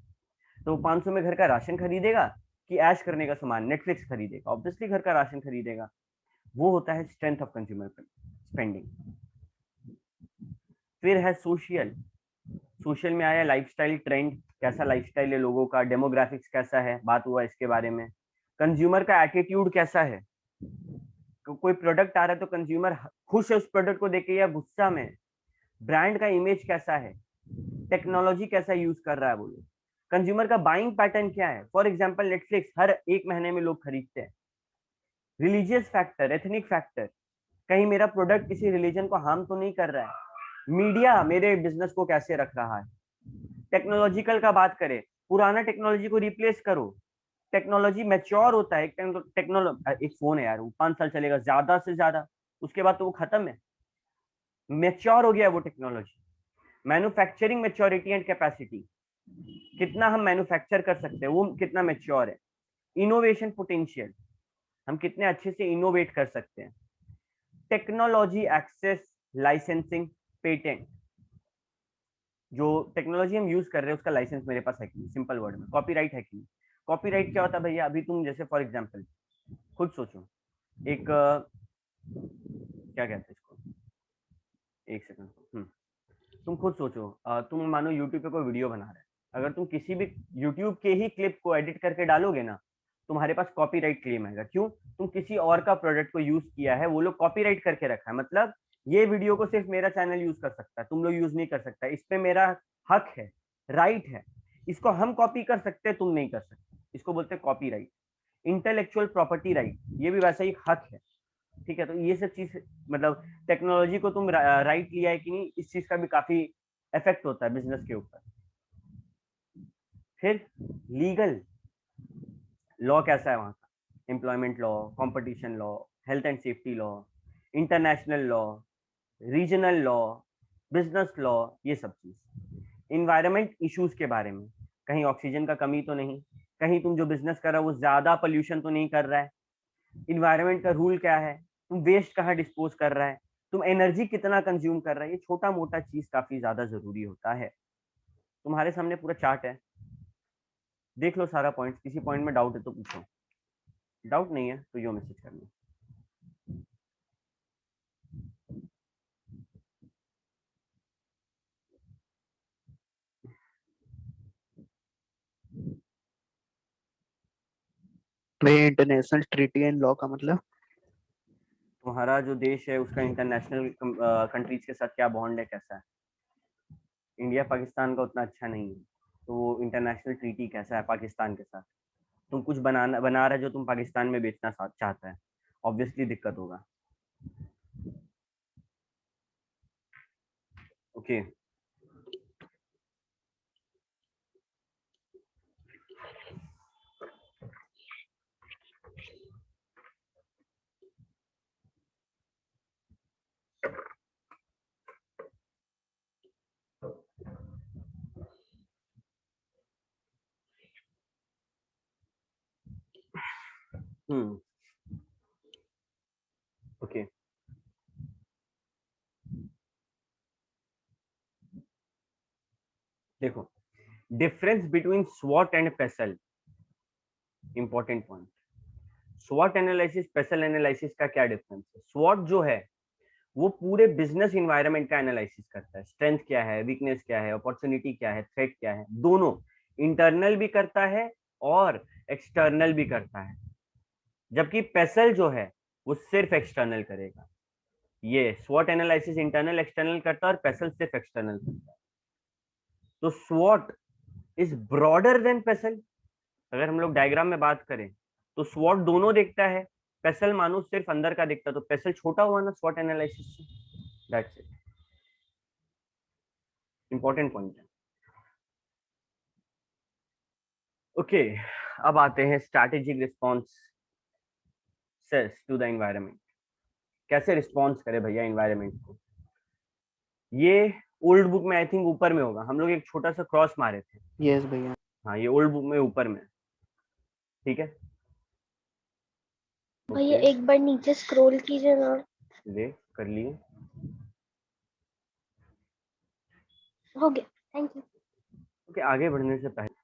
तो 500 में घर का राशन खरीदेगा कि ऐश करने का सामान, नेटफ्लिक्स खरीदेगा? ऑब्वियसली घर का राशन खरीदेगा। वो होता है स्ट्रेंथ ऑफ कंज्यूमर स्पेंडिंग। फिर है सोशल। सोशल में आया लाइफस्टाइल ट्रेंड, कैसा लाइफस्टाइल है लोगों का, डेमोग्राफिक्स कैसा है, बात हुआ इसके बारे में। कंज्यूमर का एटीट्यूड कैसा है, कोई प्रोडक्ट आ रहा है तो कंज्यूमर खुश है उस प्रोडक्ट को देख के या गुस्सा में, ब्रांड का इमेज कैसा है, टेक्नोलॉजी कैसा यूज कर रहा है वो लोग, कंज्यूमर का बाइंग पैटर्न क्या है। फॉर एग्जांपल नेटफ्लिक्स हर एक महीने में लोग खरीदते हैं। रिलीजियस फैक्टर, एथनिक फैक्टर, कहीं मेरा प्रोडक्ट किसी रिलीजन को हार्म तो नहीं कर रहा है। मीडिया मेरे बिजनेस को कैसे रख रहा है। टेक्नोलॉजिकल का बात करें, पुराना टेक्नोलॉजी को रिप्लेस करो। टेक्नोलॉजी मैच्योर होता है, एक फोन है यार वो 5 साल चलेगा ज्यादा से ज्यादा, उसके बाद तो वो खत्म है, मैच्योर हो गया वो technology. Manufacturing maturity and capacity, कितना हम मैन्युफैक्चर कर सकते हैं वो कितना मैच्योर है। इनोवेशन पोटेंशियल, हम कितने अच्छे से इनोवेट कर सकते हैं। टेक्नोलॉजी एक्सेस, लाइसेंसिंग, पेटेंट, जो टेक्नोलॉजी हम यूज कर रहे हैं उसका लाइसेंस मेरे पास है कि नहीं, सिंपल वर्ड में कॉपीराइट है कि नहीं। कॉपीराइट क्या होता है भैया, अभी तुम जैसे फॉर एग्जांपल खुद सोचो, एक क्या कहते हैं इसको, एक सेकंड, तुम खुद सोचो, तुम मानो यूट्यूब पे कोई वीडियो बना रहे हैं, अगर तुम किसी भी यूट्यूब के ही क्लिप को एडिट करके डालोगे ना, तुम्हारे पास कॉपीराइट क्लेम आएगा। क्यों? तुम किसी और का प्रोडक्ट को यूज किया है, वो लोग कॉपीराइट करके रखा है, मतलब ये वीडियो को सिर्फ मेरा चैनल यूज कर सकता है, तुम लोग यूज नहीं कर सकता, इस पे मेरा हक है, राइट है, इसको हम कॉपी कर सकते हैं, तुम नहीं कर सकते, इसको बोलते हैं कॉपीराइट। इंटेलेक्चुअल प्रॉपर्टी राइट, ये भी वैसा ही हक है, ठीक है। तो ये सब चीज, मतलब टेक्नोलॉजी को तुम राइट लिया है कि नहीं, इस चीज का भी काफी इफेक्ट होता है बिजनेस के ऊपर। फिर लीगल लॉ कैसा है वहां का, employment law, competition law, health and safety law, international law, regional law, business law, ये सब चीज। इन्वायरमेंट इश्यूज के बारे में, कहीं ऑक्सीजन का कमी तो नहीं, कहीं तुम जो बिजनेस कर रहा है वो ज्यादा पोल्यूशन तो नहीं कर रहा है, इन्वायरमेंट का रूल क्या है, तुम वेस्ट कहाँ डिस्पोज कर रहा है, तुम एनर्जी कितना कंज्यूम कर रहा है। ये छोटा मोटा चीज काफी ज्यादा जरूरी होता है। तुम्हारे सामने पूरा चार्ट है, देख लो सारा पॉइंट, किसी पॉइंट में डाउट है तो पूछो, डाउट नहीं है तो यो मैसेज करना। भाई इंटरनेशनल ट्रीटी एंड लॉ का मतलब? तुम्हारा जो देश है उसका इंटरनेशनल कंट्रीज के साथ क्या बॉन्ड है, कैसा है। इंडिया पाकिस्तान का उतना अच्छा नहीं है, तो वो इंटरनेशनल ट्रीटी कैसा है पाकिस्तान के साथ। तुम कुछ बना रहे जो तुम पाकिस्तान में बेचना चाहता है, ऑब्वियसली दिक्कत होगा। ओके हम्म ओके देखो, डिफरेंस बिटवीन स्वॉट एंड पेसल, इंपॉर्टेंट पॉइंट। स्वॉट एनालिसिस पेसल एनालिसिस का क्या डिफरेंस है। स्वॉट जो है वो पूरे बिजनेस इन्वायरमेंट का एनालिसिस करता है, स्ट्रेंथ क्या है, वीकनेस क्या है, अपॉर्चुनिटी क्या है, थ्रेट क्या है, दोनों इंटरनल भी करता है और एक्सटर्नल भी करता है। जबकि पेसल जो है वो सिर्फ एक्सटर्नल करेगा। ये स्वॉट एनालिसिस इंटरनल एक्सटर्नल करता है और पेसल सिर्फ एक्सटर्नल करता है। तो स्वॉट इज ब्रॉडर देन पेसल। अगर हम लोग डायग्राम में बात करें तो स्वॉट दोनों देखता है, पेसल मानो सिर्फ अंदर का देखता, तो पेसल छोटा हुआ ना स्वॉट एनालिसिस से। दैट्स इट, इंपॉर्टेंट पॉइंट है। ओके, अब आते हैं strategic response to the environment. कैसे रिस्पॉन्स करे भैया एनवायरनमेंट को। ये ओल्ड बुक में आई थिंक ऊपर में होगा, हम लोग एक छोटा सा क्रॉस मारे थे। यस भैया। हाँ, ये ओल्ड बुक में ऊपर में, ठीक है। भैया ओके, एक बार नीचे स्क्रॉल कीजिए ना। ले कर लिए। हो गया, थैंक यू। ओके, आगे बढ़ने से पहले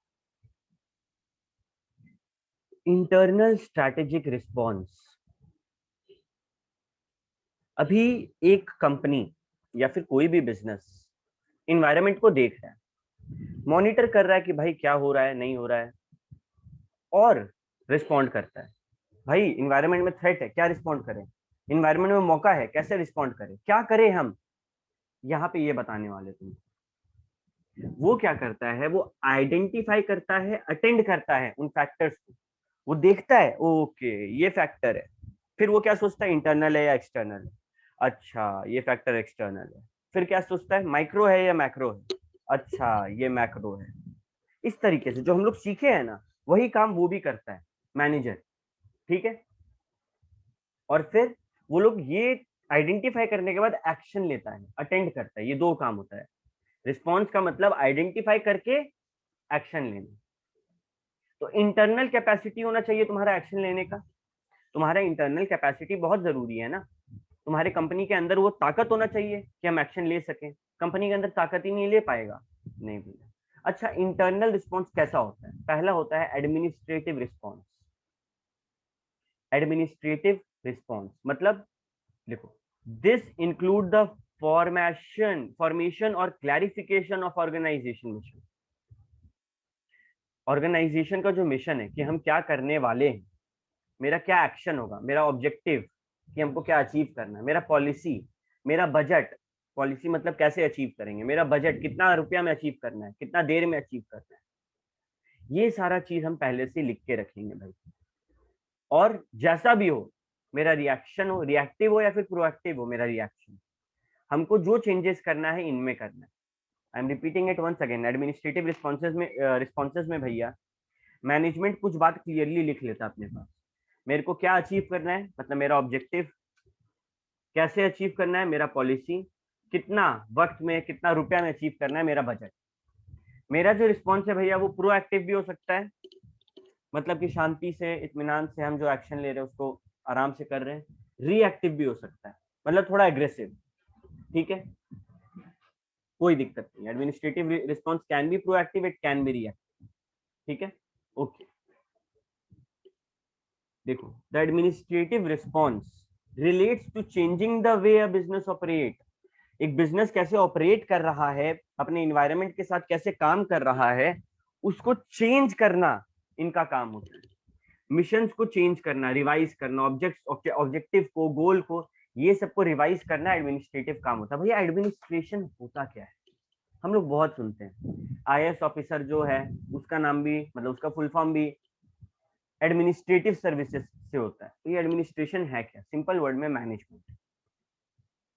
इंटरनल स्ट्रैटेजिक रिस्पॉन्स। अभी एक कंपनी या फिर कोई भी बिजनेस इन्वायरमेंट को देख रहा है, मॉनिटर कर रहा है कि भाई क्या हो रहा है, नहीं हो रहा है, और रिस्पॉन्ड करता है। भाई इन्वायरमेंट में थ्रेट है, क्या रिस्पॉन्ड करें, इन्वायरमेंट में मौका है, कैसे रिस्पॉन्ड करें, क्या करें हम, यहाँ पे ये बताने वाले तुम। वो क्या करता है, वो आइडेंटिफाई करता है, अटेंड करता है उन फैक्टर्स को, वो देखता है ओके ये फैक्टर है, फिर वो क्या सोचता है इंटरनल है या एक्सटर्नल है, अच्छा ये फैक्टर एक्सटर्नल है, फिर क्या सोचता है माइक्रो है या मैक्रो है, अच्छा ये मैक्रो है। इस तरीके से जो हम लोग सीखे हैं ना, वही काम वो भी करता है मैनेजर, ठीक है। और फिर वो लोग ये आइडेंटिफाई करने के बाद एक्शन लेता है, अटेंड करता है, ये दो काम होता है। रिस्पॉन्स का मतलब आइडेंटिफाई करके एक्शन लेना। तो इंटरनल कैपेसिटी होना चाहिए तुम्हारा एक्शन लेने का, तुम्हारा इंटरनल कैपेसिटी बहुत जरूरी है ना। तुम्हारे कंपनी के अंदर वो ताकत होना चाहिए कि हम एक्शन ले सकें। कंपनी के अंदर ताकत ही नहीं ले पाएगा, नहीं भैया। अच्छा, इंटरनल रिस्पॉन्स कैसा होता है, पहला होता है एडमिनिस्ट्रेटिव रिस्पॉन्स। एडमिनिस्ट्रेटिव रिस्पॉन्स मतलब देखो, दिस इंक्लूड द फॉर्मेशन और clarification of organisation mission. Organisation का जो मिशन है कि हम क्या करने वाले हैं, मेरा क्या एक्शन होगा, मेरा ऑब्जेक्टिव कि हमको क्या अचीव करना है, मेरा पॉलिसी, मेरा बजट, पॉलिसी मतलब कैसे अचीव करेंगे, मेरा बजट कितना रुपया में अचीव करना है, कितना देर में अचीव करना है, ये सारा चीज हम पहले से लिख के रखेंगे भाई। और जैसा भी हो, मेरा रिएक्शन हो, रिएक्टिव हो या फिर प्रोएक्टिव हो, मेरा रिएक्शन, हमको जो चेंजेस करना है इनमें करना है। I am repeating it once again, administrative responses में भैया मैनेजमेंट कुछ बात क्लियरली लिख लेता अपने पास, मेरे को क्या अचीव करना है, मतलब मेरा ऑब्जेक्टिव, कैसे अचीव करना है, मेरा पॉलिसी, कितना वक्त में कितना रुपया में अचीव करना है, मेरा बजट। मेरा जो रिस्पॉन्स है भैया वो प्रोएक्टिव भी हो सकता है, मतलब कि शांति से इत्मीनान से हम जो एक्शन ले रहे हैं उसको आराम से कर रहे हैं। रिएक्टिव भी हो सकता है, मतलब थोड़ा एग्रेसिव, ठीक है, कोई दिक्कत नहीं। Administrative response can be proactive, it can be reactive, ठीक है। ओके, देखो, the administrative response relates to changing the way a business operate. एक बिजनेस कैसे ऑपरेट कर रहा है, अपने इन्वायरमेंट के साथ कैसे काम कर रहा है, उसको चेंज करना इनका काम होता है। मिशंस को चेंज करना, रिवाइज करना, ऑब्जेक्टिव को, गोल को, ये सबको रिवाइज करना एडमिनिस्ट्रेटिव काम होता है। भैया एडमिनिस्ट्रेशन होता क्या है, हम लोग बहुत सुनते हैं। आईएएस ऑफिसर जो है उसका नाम भी, मतलब उसका फुल फॉर्म भी एडमिनिस्ट्रेटिव सर्विसेज से होता है। तो ये एडमिनिस्ट्रेशन है क्या, सिंपल वर्ड में मैनेजमेंट,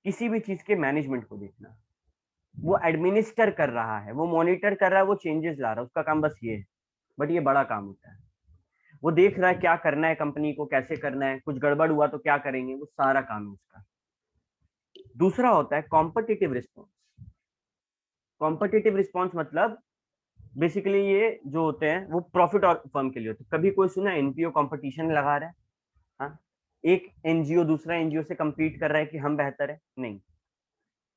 किसी भी चीज के मैनेजमेंट को देखना। वो एडमिनिस्टर कर रहा है, वो मॉनिटर कर रहा है, वो चेंजेस ला रहा है, उसका काम बस ये है। बट ये बड़ा काम होता है, वो देख रहा है क्या करना है कंपनी को, कैसे करना है, कुछ गड़बड़ हुआ तो क्या करेंगे, वो सारा काम है उसका। दूसरा होता है कॉम्पिटिटिव रिस्पॉन्स। कॉम्पिटिटिव रिस्पॉन्स मतलब बेसिकली ये जो होते हैं वो प्रॉफिट और फर्म के लिए होते हैं। कभी कोई सुना एनपीओ कंपटीशन लगा रहा है, हाँ, एक एनजीओ दूसरा एनजीओ से compete कर रहा है कि हम बेहतर है, नहीं,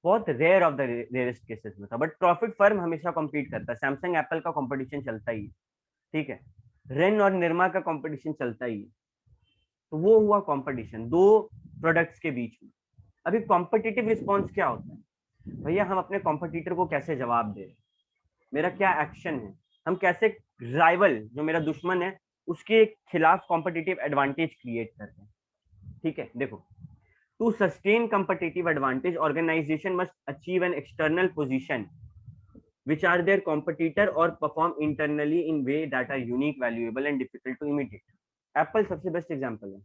बहुत rare of the rarest cases में था। बट प्रॉफिट फर्म हमेशा compete करता है, सैमसंग एप्पल का कंपटीशन चलता ही है, ठीक है, रेन और निर्मा का कंपटीशन चलता ही है। तो वो हुआ कंपटीशन दो प्रोडक्ट्स के बीच में। अभी कॉम्पिटिटिव रिस्पॉन्स क्या होता है भैया, हम अपने कॉम्पिटिटर को कैसे जवाब दे रहे हैं, मेरा क्या एक्शन है, हम कैसे राइवल जो मेरा दुश्मन है उसके खिलाफ कॉम्पिटिटिव एडवांटेज क्रिएट करते हैं, ठीक है। देखो, to sustain competitive advantage organisation must achieve an external position which are their competitor or perform internally in way that are unique, valuable and difficult to imitate. Apple सबसे बेस्ट एग्जांपल है।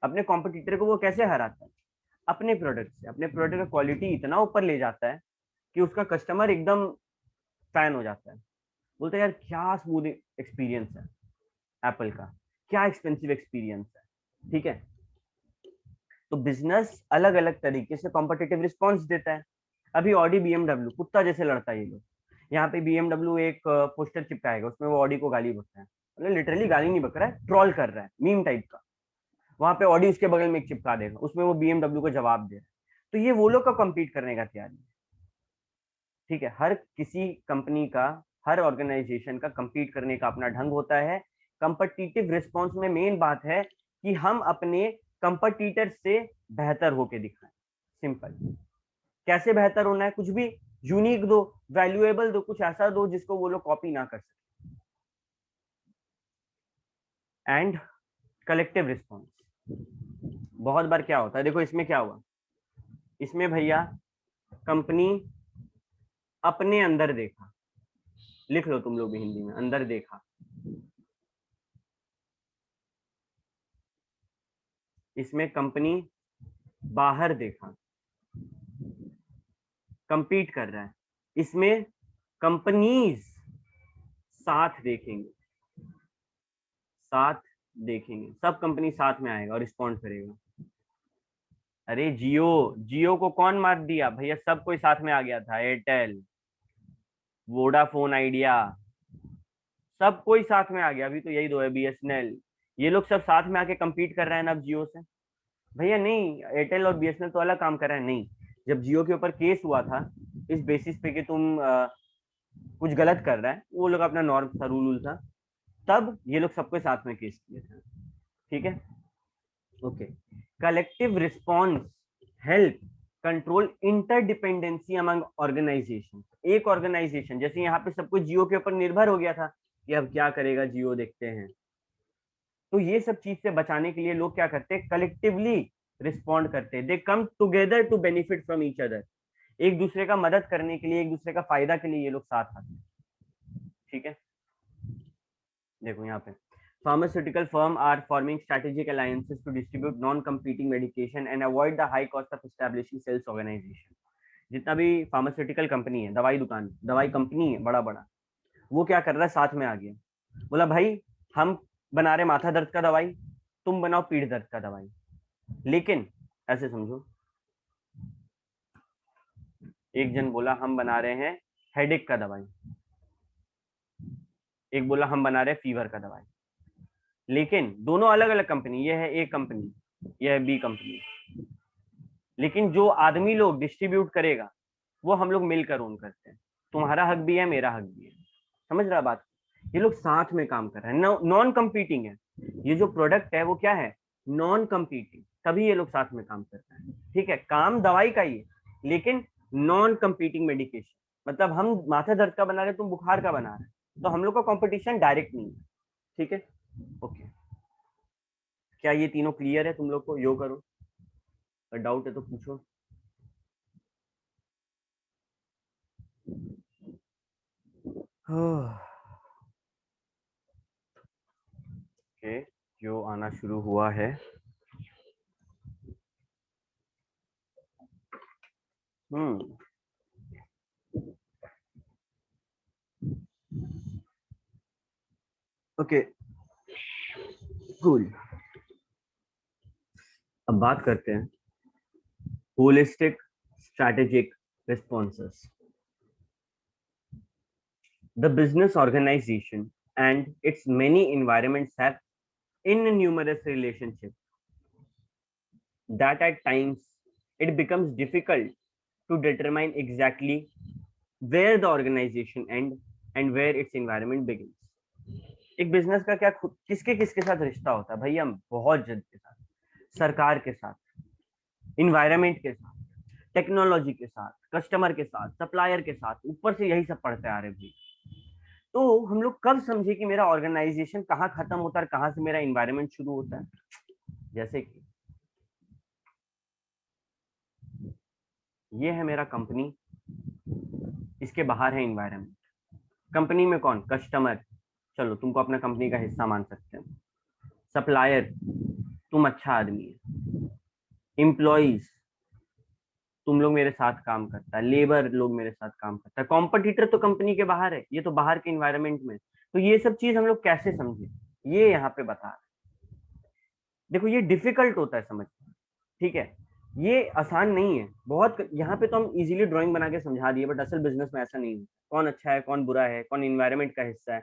अपने कॉम्पिटिटर को वो कैसे हराता है? अपने प्रोडक्ट से। अपने प्रोडक्ट का क्वालिटी इतना ऊपर ले जाता है कि उसका कस्टमर एकदम फैन हो जाता है, बोलते हैं यार क्या स्मूथ एक्सपीरियंस है एप्पल का, क्या एक्सपेंसिव एक्सपीरियंस है। ठीक है, तो बिजनेस अलग अलग तरीके से कॉम्पिटिटिव रिस्पॉन्स देता है। अभी ऑडी बीएमडब्ल्यू कुत्ता जैसे लड़ता है ये लोग। यहाँ पे बीएमडब्ल्यू एक पोस्टर चिपकाएगा, उसमें वो ऑडी को गाली बकता है, मतलब लिटरली गाली नहीं बक रहा है, ट्रोल कर रहा है, मीम टाइप का। वहां पे ऑडी उसके बगल में एक चिपका देगा, उसमें वो बीएमडब्ल्यू को जवाब दे रहा है। तो ये वो लोग का कम्पीट करने का तैयारी है। ठीक है, हर किसी कंपनी का, हर ऑर्गेनाइजेशन का कम्पीट करने का अपना ढंग होता है। कंपटीटिव रिस्पॉन्स में मेन बात है कि हम अपने कंपटीटर से बेहतर होके दिखाएं। सिंपल। कैसे बेहतर होना है? कुछ भी यूनिक दो, वैल्यूएबल दो, कुछ ऐसा दो जिसको वो लोग कॉपी ना कर सके। And collective response. बहुत बार क्या होता है, देखो इसमें क्या हुआ, इसमें भैया कंपनी अपने अंदर देखा, लिख लो तुम लोग भी हिंदी में, अंदर देखा। इसमें कंपनी बाहर देखा, कंपीट कर रहा है। इसमें कंपनीज साथ देखेंगे, साथ देखेंगे, सब कंपनी साथ में आएगा और रिस्पॉन्ड करेगा। अरे जियो, जियो को कौन मार दिया भैया? सब कोई साथ में आ गया था। एयरटेल, वोडाफोन आइडिया, सब कोई साथ में आ गया। अभी तो यही दो है, बीएसएनएल, ये लोग सब साथ में आके कंपीट कर रहे हैं ना अब जियो से। भैया नहीं, एयरटेल और बीएसएनएल तो अलग काम कर रहे हैं। नहीं, जब जियो के ऊपर केस हुआ था इस बेसिस पे कि तुम कुछ गलत कर रहा है, वो लोग अपना नॉर्म था, रूल था, तब ये लोग सबको साथ में केस किए थे। ठीक है, okay. Collective response help control interdependency among organisation. एक ऑर्गेनाइजेशन जैसे यहाँ पे सब कुछ जियो के ऊपर निर्भर हो गया था कि अब क्या करेगा जियो, देखते हैं। तो ये सब चीज से बचाने के लिए लोग क्या करते हैं? कलेक्टिवली रिस्पॉन्ड करते हैं। They come together to benefit from each other. एक दूसरे का मदद करने के लिए, एक दूसरे का फायदा के लिए ये लोग साथ आते हैं। ठीक है, देखो यहाँ पे pharmaceutical firm are forming strategic alliances to distribute non-competing medication and avoid the high cost of establishing sales organization. जितना भी फार्मास्यूटिकल कंपनी है, दवाई दुकान, दवाई कंपनी है बड़ा बड़ा, वो क्या कर रहा है? साथ में आ गया, बोला भाई हम बना रहे माथा दर्द का दवाई, तुम बनाओ पीठ दर्द का दवाई। लेकिन ऐसे समझो, एक जन बोला हम बना रहे हैं हेडेक का दवाई, एक बोला हम बना रहे हैं फीवर का दवाई। लेकिन दोनों अलग अलग कंपनी, ये है ए कंपनी, ये है बी कंपनी। लेकिन जो आदमी लोग डिस्ट्रीब्यूट करेगा वो हम लोग मिलकर ओन करते हैं। तुम्हारा हक भी है, मेरा हक भी है। समझ रहा बात? ये लोग साथ में काम कर रहे हैं, नॉन कंपीटिंग है। ये जो प्रोडक्ट है वो क्या है? नॉन कंपीटिंग, तभी ये लोग साथ में काम कर रहे हैं। ठीक है, काम दवाई का ही है, लेकिन नॉन कंपीटिंग मेडिकेशन। मतलब हम माथा दर्द का बना रहे, तुम बुखार का बना रहे, तो हम लोग का कॉम्पिटिशन डायरेक्ट नहीं है। ठीक है, ओके। क्या ये तीनों क्लियर है तुम लोग को? यो करो, अगर डाउट है तो पूछो। ओके, जो आना शुरू हुआ है। Okay, cool. अब बात करते हैं holistic strategic responses. The business organization and its many environments have innumerous relationships that at times it becomes difficult to determine exactly where the organization ends and where its environment begins. एक बिजनेस का क्या किसके किसके साथ रिश्ता होता है भैया? बहुत जन के साथ, सरकार के साथ, इन्वायरमेंट के साथ, टेक्नोलॉजी के साथ, कस्टमर के साथ, सप्लायर के साथ, ऊपर से यही सब पढ़ते आ रहे भाई। तो हम लोग कब समझे कि मेरा ऑर्गेनाइजेशन कहाँ खत्म होता है, कहाँ से मेरा इन्वायरमेंट शुरू होता है? जैसे कि ये है मेरा कंपनी, इसके बाहर है इन्वायरमेंट। कंपनी में कौन? कस्टमर, चलो तुमको अपना कंपनी का हिस्सा मान सकते हैं। सप्लायर, तुम अच्छा आदमी है। एम्प्लॉइज, तुम लोग मेरे साथ काम करता है। लेबर लोग मेरे साथ काम करता है। कॉम्पिटिटर तो कंपनी के बाहर है, ये तो बाहर के इन्वायरमेंट में। तो ये सब चीज हम लोग कैसे समझे, ये यहाँ पे बता रहे। देखो ये डिफिकल्ट होता है समझना, ठीक है, ये आसान नहीं है बहुत। यहाँ पे तो हम इजीली ड्राइंग बना के समझा दिए, बट असल बिजनेस में ऐसा नहीं है। कौन अच्छा है, कौन बुरा है, कौन इन्वायरमेंट का हिस्सा है,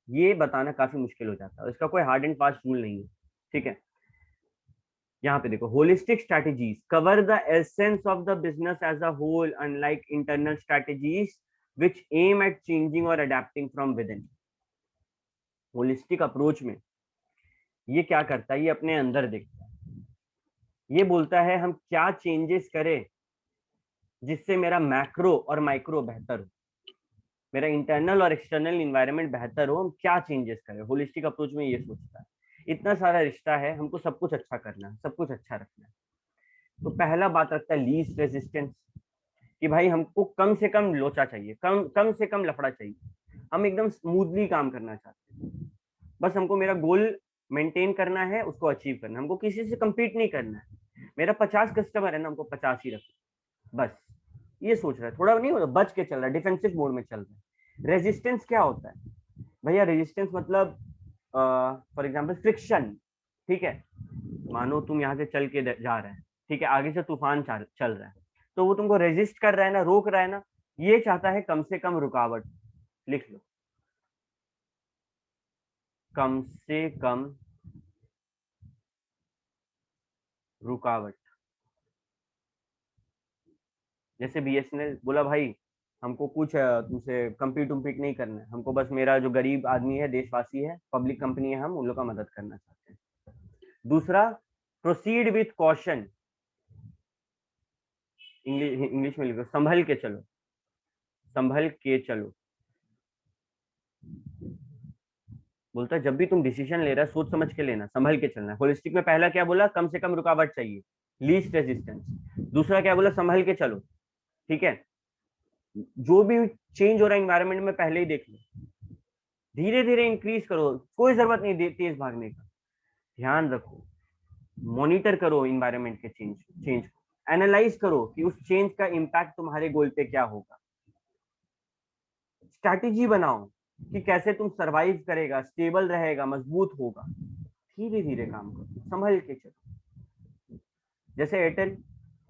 ये बताना काफी मुश्किल हो जाता है। इसका कोई हार्ड एंड फास्ट रूल नहीं है, ठीक है। यहाँ पे देखो, holistic strategies cover the essence of the business as a whole, unlike internal strategies which aim at changing और adapting from within. Holistic approach में ये क्या करता है, ये अपने अंदर देखता है, ये बोलता है हम क्या चेंजेस करें जिससे मेरा मैक्रो और माइक्रो बेहतर हो, मेरा इंटरनल और एक्सटर्नल इन्वायरमेंट बेहतर हो, हम क्या चेंजेस करें। होलिस्टिक अप्रोच में ये सोचता है। इतना सारा रिश्ता है, हमको सब कुछ अच्छा करना है, सब कुछ अच्छा रखना है। तो पहला बात रखता है लीस्ट रेजिस्टेंस, कि भाई हमको कम से कम लोचा चाहिए, कम से कम लफड़ा चाहिए। हम एकदम स्मूथली काम करना चाहते हैं, बस हमको मेरा गोल मेंटेन करना है, उसको अचीव करना है। हमको किसी से compete नहीं करना है। मेरा 50 कस्टमर है ना, हमको 50 ही रखना, बस ये सोच रहा है। थोड़ा नहीं होता, बच के चल रहा है, डिफेंसिव मोड में चल रहा है। रेजिस्टेंस क्या होता है भैया? रेजिस्टेंस मतलब फॉर एग्जाम्पल फ्रिक्शन, ठीक है। मानो तुम यहाँ से चल के जा रहे हैं, ठीक है, आगे से तूफान चल रहा है, तो वो तुमको रेजिस्ट कर रहा है ना, रोक रहा है ना, ये चाहता है कम से कम रुकावट। लिख लो, कम से कम रुकावट। जैसे बीएसएनएल बोला भाई हमको कुछ तुमसे कम्पीट नहीं करना है, हमको बस मेरा जो गरीब आदमी है, देशवासी है, पब्लिक कंपनी है, हम उन लोग का मदद करना चाहते हैं। दूसरा, प्रोसीड विथ कॉशन। इंग्लिश में लिखो, संभल के चलो, संभल के चलो। बोलता है जब भी तुम डिसीजन ले रहा है, सोच समझ के लेना, संभल के चलना है। होलिस्टिक में पहला क्या बोला? कम से कम रुकावट चाहिए, लीस्ट रेजिस्टेंस। दूसरा क्या बोला? संभल के चलो, ठीक है। जो भी चेंज हो रहा है एनवायरनमेंट में पहले ही देख लो, धीरे धीरे इंक्रीज करो, कोई जरूरत नहीं तेज भागने का। ध्यान रखो, मॉनिटर करो इन्वायरमेंट के चेंज को, एनालाइज करो कि उस चेंज का इम्पैक्ट तुम्हारे गोल पे क्या होगा। स्ट्रैटेजी बनाओ कि कैसे तुम सरवाइव करेगा, स्टेबल रहेगा, मजबूत होगा। धीरे धीरे काम करो, संभल के चलो। जैसे एयरटेल,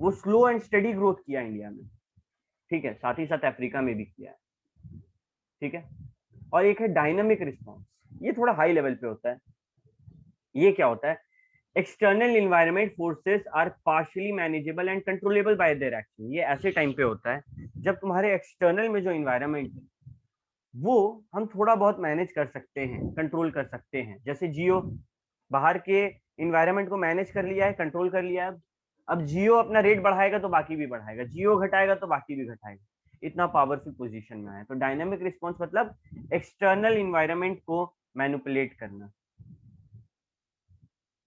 वो स्लो एंड स्टडी ग्रोथ किया इंडिया में, ठीक है, साथ ही साथ अफ्रीका में भी किया है, ठीक है। और एक है डायनामिक रिस्पॉन्स, ये थोड़ा हाई लेवल पे होता है। ये क्या होता है? External environment forces are partially manageable and controllable by their action. ये ऐसे टाइम पे होता है जब तुम्हारे एक्सटर्नल में जो इन्वायरमेंट है वो हम थोड़ा बहुत मैनेज कर सकते हैं, कंट्रोल कर सकते हैं। जैसे जियो बाहर के इन्वायरमेंट को मैनेज कर लिया है, कंट्रोल कर लिया है। अब जियो अपना रेट बढ़ाएगा तो बाकी भी बढ़ाएगा, जियो घटाएगा तो बाकी भी घटाएगा, इतना पावरफुल पोजीशन में आया। तो डायनामिक रिस्पॉन्स मतलब एक्सटर्नल इन्वायरमेंट को मैनिपुलेट करना,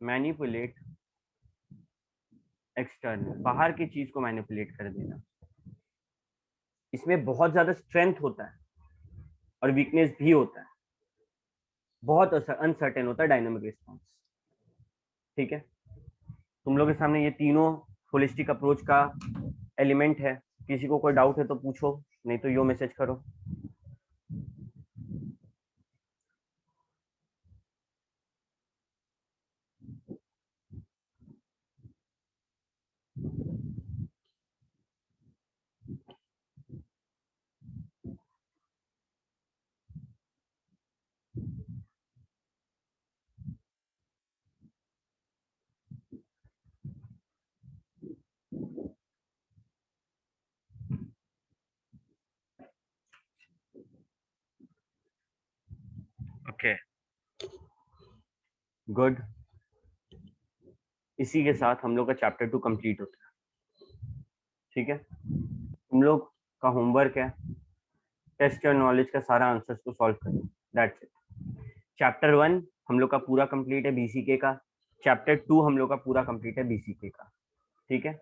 मैनिपुलेट एक्सटर्नल, बाहर की चीज को मैनिपुलेट कर देना। इसमें बहुत ज्यादा स्ट्रेंथ होता है और वीकनेस भी होता है, बहुत अनसर्टेन होता है डायनामिक रिस्पॉन्स, ठीक है। तुम लोग के सामने ये तीनों होलिस्टिक अप्रोच का एलिमेंट है। किसी को कोई डाउट है तो पूछो, नहीं तो यो मैसेज करो। Okay, good. इसी के साथ हम लोग का चैप्टर 2 कंप्लीट होता है, ठीक है। तुम लोग का होमवर्क है टेस्ट योर नॉलेज का सारा आंसर्स को सॉल्व करना, दैट्स इट। चैप्टर 1 हम लोग का पूरा कंप्लीट है बीसीके का, चैप्टर 2 हम लोग का पूरा कंप्लीट है बीसीके का, ठीक है।